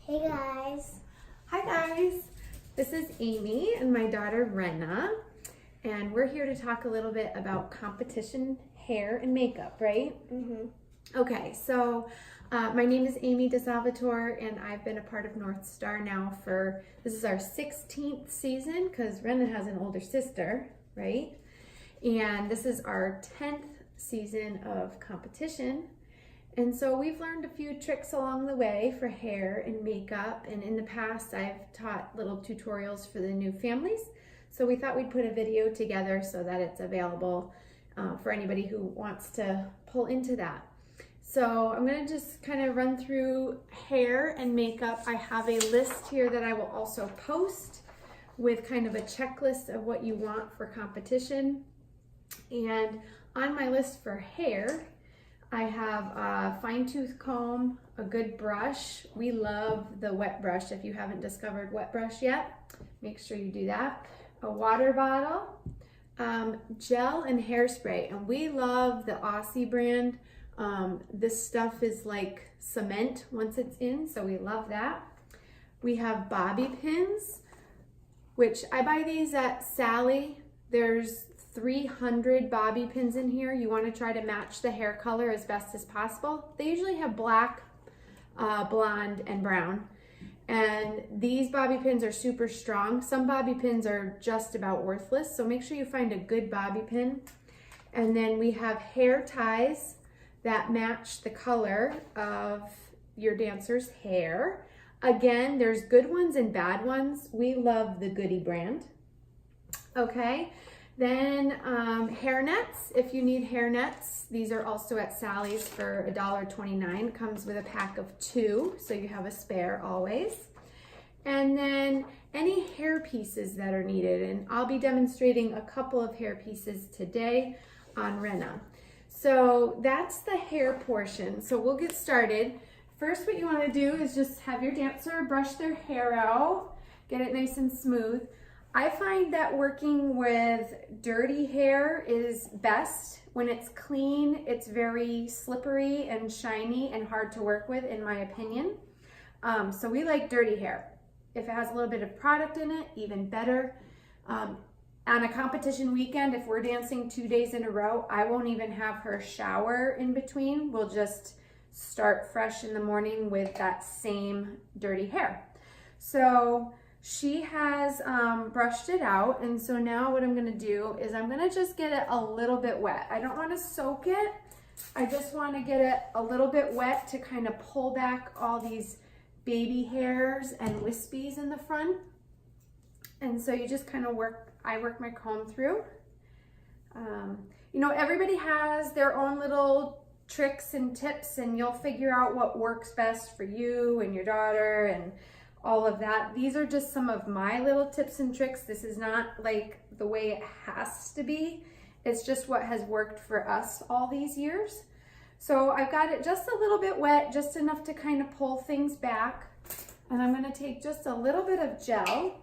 Hey guys. Hi guys, this is Amy and my daughter Renna, and we're here to talk a little bit about competition hair and makeup, right? Okay, so my name is Amy DeSalvatore and I've been a part of North Star now this is our 16th season because Renna has an older sister, right? And this is our 10th season of competition. And so we've learned a few tricks along the way for hair and makeup. And in the past, I've taught little tutorials for the new families. So we thought we'd put a video together so that it's available for anybody who wants to pull into that. So I'm gonna just kind of run through hair and makeup. I have a list here that I will also post with kind of a checklist of what you want for competition. And on my list for hair, I have a fine tooth comb, a good brush. We love the wet brush. If you haven't discovered wet brush yet, make sure you do that. A water bottle, gel and hairspray. And we love the Aussie brand. This stuff is like cement once it's in, so we love that. We have bobby pins, which I buy these at Sally. There's 300 bobby pins in here. You want to try to match the hair color as best as possible. They usually have black, blonde, and brown. And these bobby pins are super strong. Some bobby pins are just about worthless, so make sure you find a good bobby pin. And then we have hair ties that match the color of your dancer's hair. Again, there's good ones and bad ones. We love the Goody brand. Okay. Then hair nets, if you need hair nets, these are also at Sally's for $1.29. Comes with a pack of 2, so you have a spare always. And then any hair pieces that are needed, and I'll be demonstrating a couple of hair pieces today on Renna. So that's the hair portion, so we'll get started. First, what you want to do is just have your dancer brush their hair out, get it nice and smooth. I find that working with dirty hair is best. When it's clean, it's very slippery and shiny and hard to work with, in my opinion. So we like dirty hair. If it has a little bit of product in it, even better. On a competition weekend, if we're dancing 2 days in a row, I won't even have her shower in between. We'll just start fresh in the morning with that same dirty hair. So she has brushed it out, and so now what I'm gonna do is I'm gonna just get it a little bit wet. I don't wanna soak it. I just wanna get it a little bit wet to kind of pull back all these baby hairs and wispies in the front. And so you just kind of I work my comb through. You know, everybody has their own little tricks and tips, and you'll figure out what works best for you and your daughter and all of that. These are just some of my little tips and tricks. This is not like the way it has to be. It's just what has worked for us all these years. So I've got it just a little bit wet, just enough to kind of pull things back. And I'm gonna take just a little bit of gel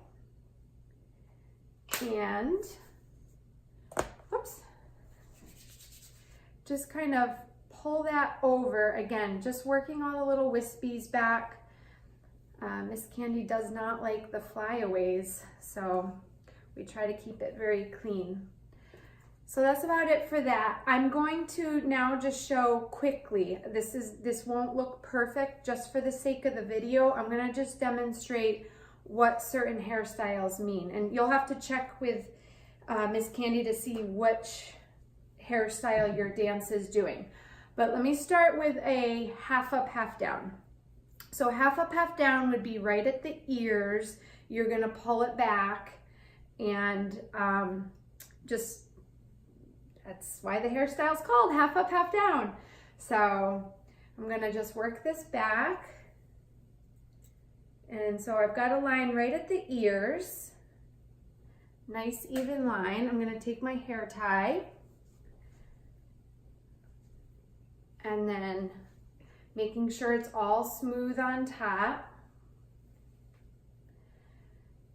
and, whoops, just kind of pull that over. Again, just working all the little wispies back. Miss Candy does not like the flyaways, so we try to keep it very clean. So that's about it for that. I'm going to now just show quickly. This won't look perfect just for the sake of the video. I'm gonna just demonstrate what certain hairstyles mean. And you'll have to check with Miss Candy to see which hairstyle your dance is doing. But let me start with a half up, half down. So half up, half down would be right at the ears. You're gonna pull it back and that's why the hairstyle is called half up, half down. So I'm gonna just work this back. And so I've got a line right at the ears. Nice even line. I'm gonna take my hair tie and then making sure it's all smooth on top.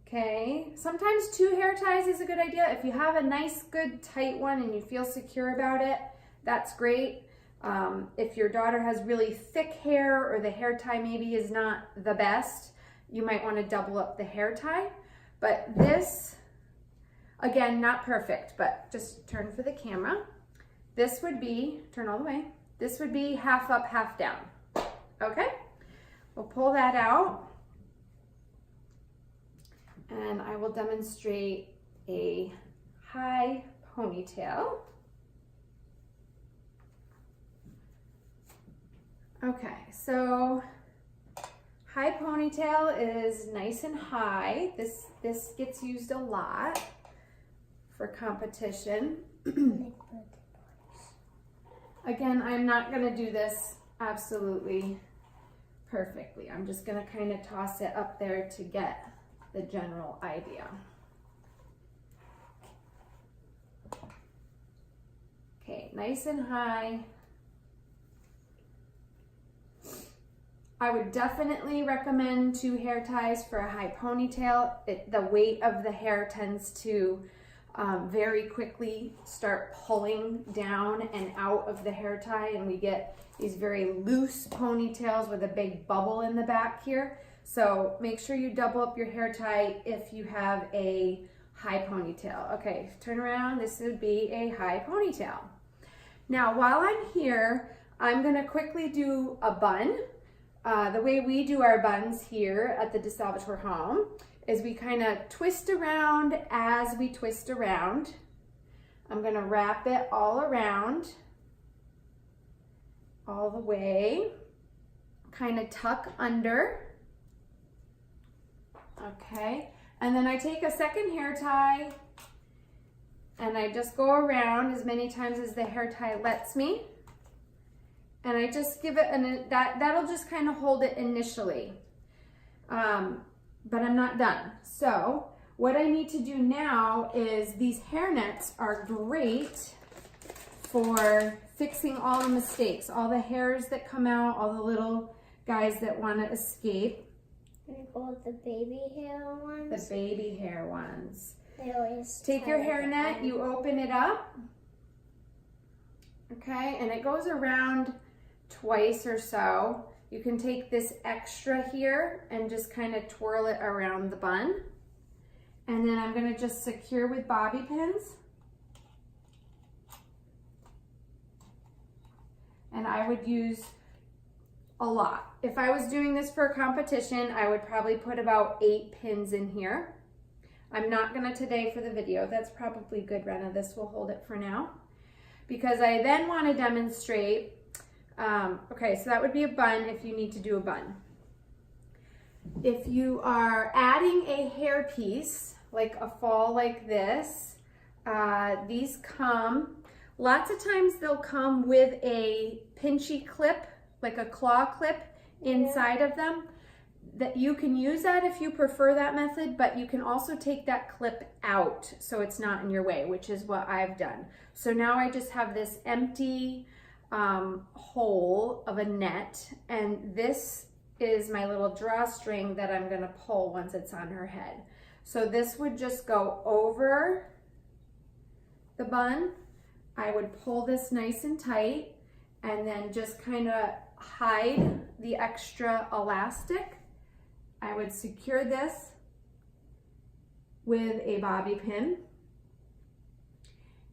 Okay, sometimes 2 hair ties is a good idea. If you have a nice, good, tight one and you feel secure about it, that's great. If your daughter has really thick hair or the hair tie maybe is not the best, you might want to double up the hair tie. But this, again, not perfect, but just turn for the camera. This would be, turn all the way, this would be half up, half down. Okay, we'll pull that out and I will demonstrate a high ponytail. Okay, so high ponytail is nice and high. This gets used a lot for competition. Again, I'm not gonna do this absolutely perfectly. I'm just gonna kind of toss it up there to get the general idea. Okay, nice and high. I would definitely recommend 2 hair ties for a high ponytail. The weight of the hair tends to very quickly start pulling down and out of the hair tie, and we get these very loose ponytails with a big bubble in the back here. So make sure you double up your hair tie if you have a high ponytail. Okay, turn around. This would be a high ponytail. Now, while I'm here, I'm gonna quickly do a bun. The way we do our buns here at the DeSalvatore home is we kind of twist around as we twist around. I'm gonna wrap it all around, all the way, kind of tuck under. Okay, and then I take a second hair tie and I just go around as many times as the hair tie lets me. And I just give it, and that'll just kind of hold it initially. But I'm not done. So what I need to do now is, these hair nets are great for fixing all the mistakes, all the hairs that come out, all the little guys that want to escape. And go with the baby hair ones. The baby hair ones. They always take your hair net, you open it up. Okay, and it goes around twice or so. You can take this extra here and just kind of twirl it around the bun. And then I'm going to just secure with bobby pins. And I would use a lot. If I was doing this for a competition, I would probably put about 8 pins in here. I'm not going to today for the video. That's probably good, Renna. This will hold it for now. Because I then want to demonstrate, okay, so that would be a bun if you need to do a bun. If you are adding a hair piece, like a fall like this, these come, lots of times they'll come with a pinchy clip, like a claw clip inside of them. That you can use that if you prefer that method, but you can also take that clip out so it's not in your way, which is what I've done. So now I just have this empty hole of a net, and this is my little drawstring that I'm gonna pull once it's on her head. So this would just go over the bun. I would pull this nice and tight and then just kind of hide the extra elastic. I would secure this with a bobby pin.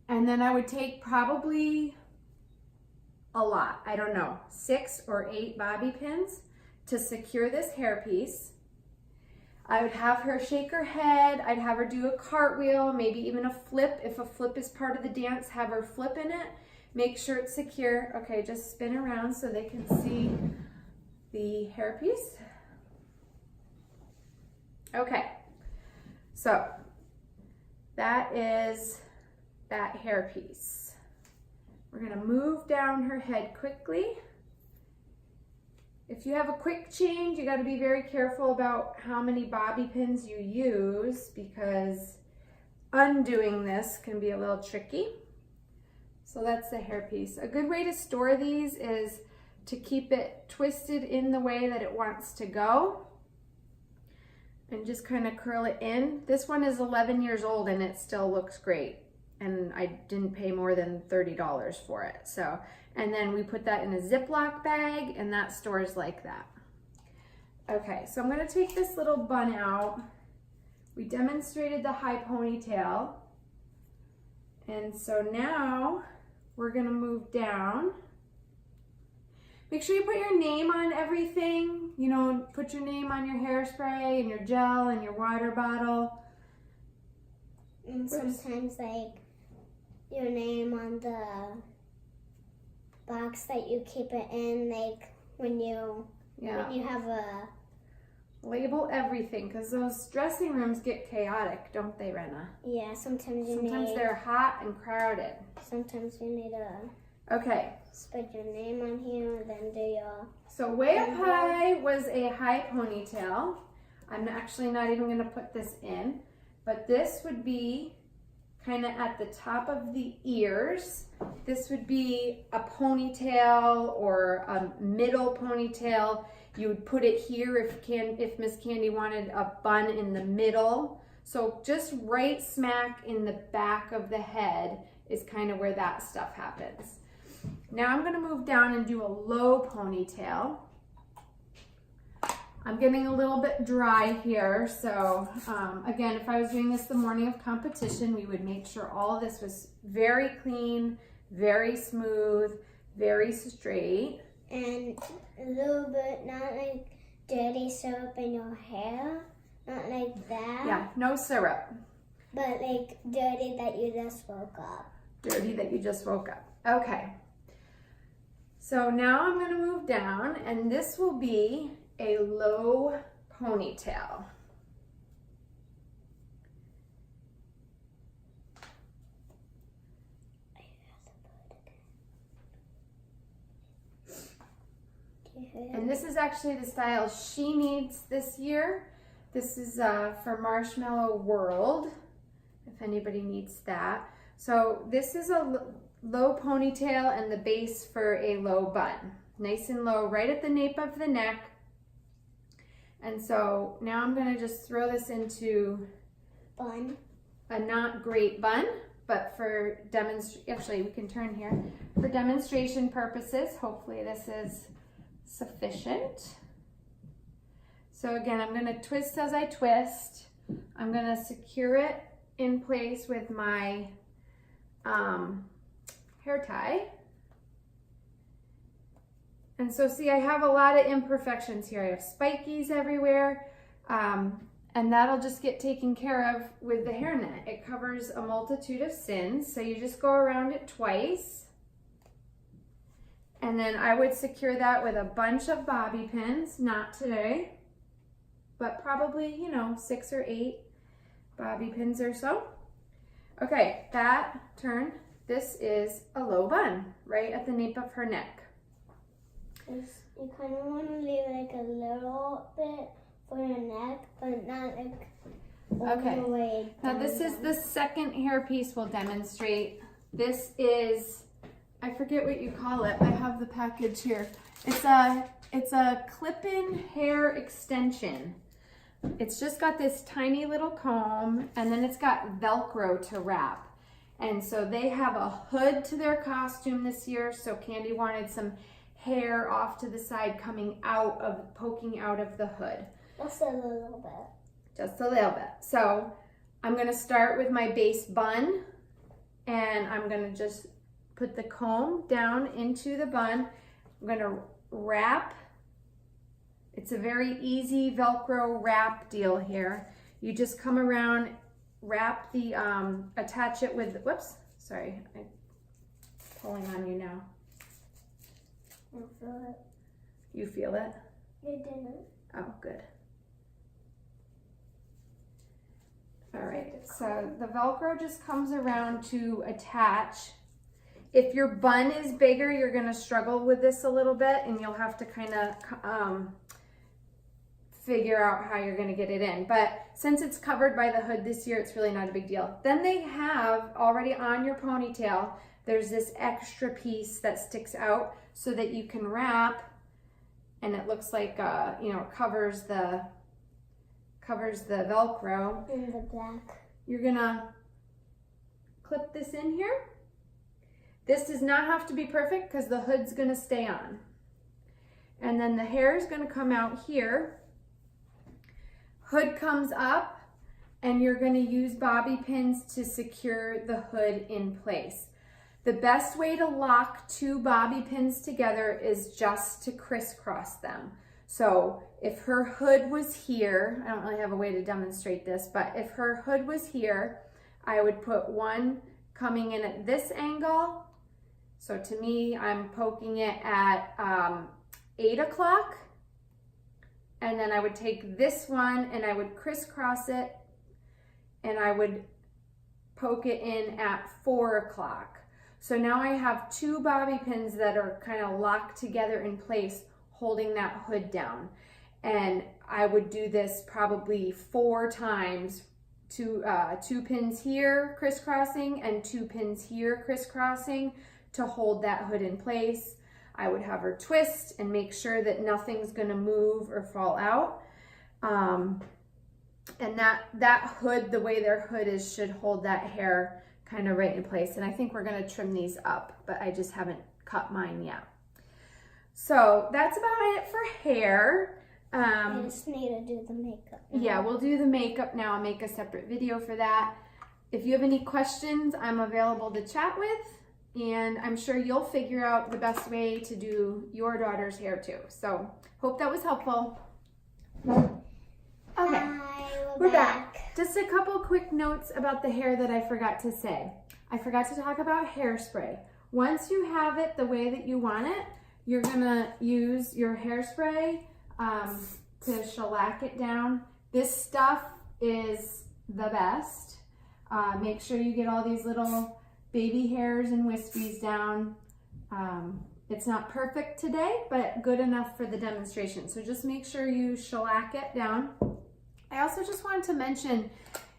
And then I would take probably a lot, I don't know, 6 or 8 bobby pins to secure this hairpiece. I would have her shake her head. I'd have her do a cartwheel, maybe even a flip. If a flip is part of the dance, have her flip in it. Make sure it's secure. Okay, just spin around so they can see the hairpiece. Okay, so that is that hairpiece. We're gonna move down her head quickly. If you have a quick change, you gotta be very careful about how many bobby pins you use, because undoing this can be a little tricky. So that's the hairpiece. A good way to store these is to keep it twisted in the way that it wants to go, and just kind of curl it in. This one is 11 years old and it still looks great. and I didn't pay more than $30 for it. So, and then we put that in a Ziploc bag, and that stores like that. Okay, so I'm gonna take this little bun out. We demonstrated the high ponytail. And so now we're gonna move down. Make sure you put your name on everything. You know, put your name on your hairspray and your gel and your water bottle. And sometimes like your name on the box that you keep it in, like when you have a label everything, because those dressing rooms get chaotic, don't they, Renna? Yeah, sometimes they're hot and crowded. Sometimes you need to okay, put your name on here and then do your. So way up high was a high ponytail. I'm actually not even going to put this in, but this would be kind of at the top of the ears. This would be a ponytail or a middle ponytail. You would put it here if Miss Candy wanted a bun in the middle. So just right smack in the back of the head is kind of where that stuff happens. Now I'm gonna move down and do a low ponytail. I'm getting a little bit dry here, so again, if I was doing this the morning of competition, we would make sure all of this was very clean, very smooth, very straight. And a little bit, not like dirty syrup in your hair, not like that. Yeah, no syrup. But like dirty that you just woke up. Dirty that you just woke up. Okay. So now I'm going to move down, and this will be a low ponytail. And this is actually the style she needs this year. This is for Marshmallow World, if anybody needs that. So this is a low ponytail and the base for a low bun. Nice and low, right at the nape of the neck. And so now I'm gonna just throw this into bun. A not great bun, but for actually we can turn here. For demonstration purposes, hopefully this is sufficient. So again, I'm gonna twist as I twist. I'm gonna secure it in place with my hair tie. And so see, I have a lot of imperfections here. I have spikies everywhere, and that'll just get taken care of with the hairnet. It covers a multitude of sins, so you just go around it twice. And then I would secure that with a bunch of bobby pins, not today, but probably, you know, 6 or 8 bobby pins or so. Okay, that turn. This is a low bun, right at the nape of her neck. You kind of want to leave like a little bit for your neck, but not like all the way down. Now this is the second hairpiece we'll demonstrate. This is, I forget what you call it. I have the package here. It's a clip-in hair extension. It's just got this tiny little comb, and then it's got Velcro to wrap. And so they have a hood to their costume this year, so Candy wanted some hair off to the side poking out of the hood. Just a little bit. Just a little bit. So I'm gonna start with my base bun, and I'm gonna just put the comb down into the bun. I'm gonna wrap. It's a very easy Velcro wrap deal here. You just come around, wrap the, attach it with, whoops, sorry, I'm pulling on you now. I feel it. You feel it? You didn't. Oh, good. All right, so the Velcro just comes around to attach. If your bun is bigger, you're gonna struggle with this a little bit, and you'll have to kind of figure out how you're gonna get it in. But since it's covered by the hood this year, it's really not a big deal. Then they have already on your ponytail, there's this extra piece that sticks out so that you can wrap, and it looks like, you know, it covers the Velcro. In the black. You're gonna clip this in here. This does not have to be perfect because the hood's gonna stay on. And then the hair is gonna come out here. Hood comes up, and you're gonna use bobby pins to secure the hood in place. The best way to lock 2 bobby pins together is just to crisscross them. So if her hood was here, I don't really have a way to demonstrate this, but if her hood was here, I would put one coming in at this angle. So to me, I'm poking it at 8 o'clock. And then I would take this one and I would crisscross it and I would poke it in at 4 o'clock. So now I have 2 bobby pins that are kind of locked together in place, holding that hood down. And I would do this probably 4 times, 2 pins here crisscrossing and 2 pins here crisscrossing to hold that hood in place. I would have her twist and make sure that nothing's gonna move or fall out. And that hood, the way their hood is, should hold that hair kind of right in place. And I think we're gonna trim these up, but I just haven't cut mine yet. So that's about it for hair. I just need to do the makeup now. Yeah, we'll do the makeup now. I'll make a separate video for that. If you have any questions, I'm available to chat with, and I'm sure you'll figure out the best way to do your daughter's hair too. So hope that was helpful. Okay. Hi, We're back. Just a couple quick notes about the hair that I forgot to say. I forgot to talk about hairspray. Once you have it the way that you want it, you're gonna use your hairspray to shellac it down. This stuff is the best. Make sure you get all these little baby hairs and wispies down. It's not perfect today, but good enough for the demonstration. So just make sure you shellac it down. I also just wanted to mention,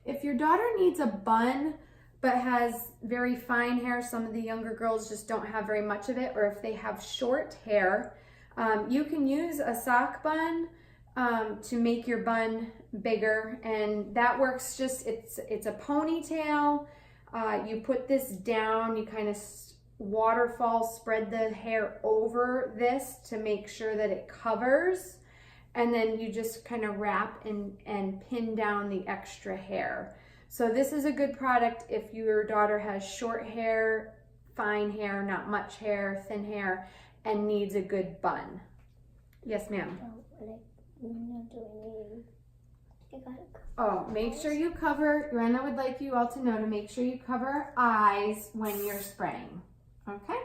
if your daughter needs a bun but has very fine hair, some of the younger girls just don't have very much of it, or if they have short hair, you can use a sock bun to make your bun bigger, and that works. Just it's a ponytail. You put this down, you kind of waterfall spread the hair over this to make sure that it covers, and then you just kind of wrap and pin down the extra hair. So this is a good product if your daughter has short hair, fine hair, not much hair, thin hair, and needs a good bun. Yes, ma'am. Oh, make sure you cover, Rena would like you all to know to make sure you cover eyes when you're spraying. Okay?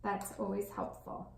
That's always helpful.